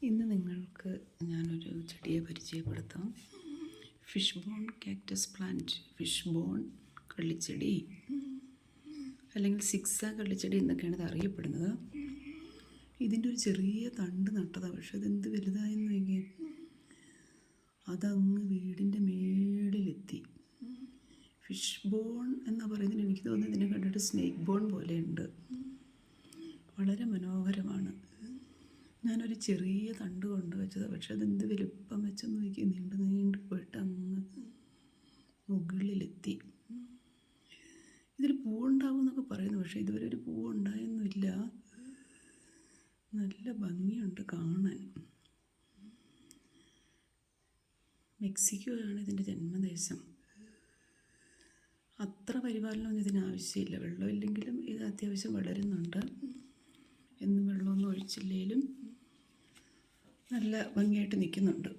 ഇന്ന് നിങ്ങൾക്ക് ഞാനൊരു ചെടിയെ പരിചയപ്പെടുത്താം. Fish bone cactus plant, fish bone കള്ളിച്ചെടി അല്ലെങ്കിൽ സിക്സാ കള്ളിച്ചെടി എന്നൊക്കെയാണ് ഇത് അറിയപ്പെടുന്നത്. ഇതിൻ്റെ ഒരു ചെറിയ തണ്ട് നട്ടതാണ്, പക്ഷെ അതെന്ത് വലുതായെന്ന് നോക്കിയേ. അതങ്ങ് വീടിൻ്റെ മേളിലെത്തി. ഫിഷ് ബോൺ എന്നാ പറയുന്നതിന് എനിക്ക് തോന്നുന്നത് ഇതിനെ കണ്ടിട്ട് സ്നേക്ക് ബോൺ പോലെയുണ്ട്. വളരെ മനോഹരമാണ്. ഞാനൊരു ചെറിയ തണ്ട് കൊണ്ട് വെച്ചതാണ്, പക്ഷെ അതെന്ത് വലുപ്പം വെച്ചെന്ന് നോക്കി. നീണ്ടു പോയിട്ട് അങ്ങ് മുകളിലെത്തി. ഇതിൽ പൂവുണ്ടാവും എന്നൊക്കെ പറയുന്നു, പക്ഷേ ഇതുവരെ ഒരു പൂവുണ്ടായൊന്നുമില്ല. നല്ല ഭംഗിയുണ്ട് കാണാൻ. മെക്സിക്കോയാണ് ഇതിൻ്റെ ജന്മദേശം. അത്ര പരിപാലനമൊന്നും ഇതിനാവശ്യമില്ല. വെള്ളമില്ലെങ്കിലും ഇത് അത്യാവശ്യം വളരുന്നുണ്ട്. എന്നും വെള്ളമൊന്നും ഒഴിച്ചില്ലെങ്കിലും നല്ല ഭംഗിയായിട്ട് നിൽക്കുന്നുണ്ട്.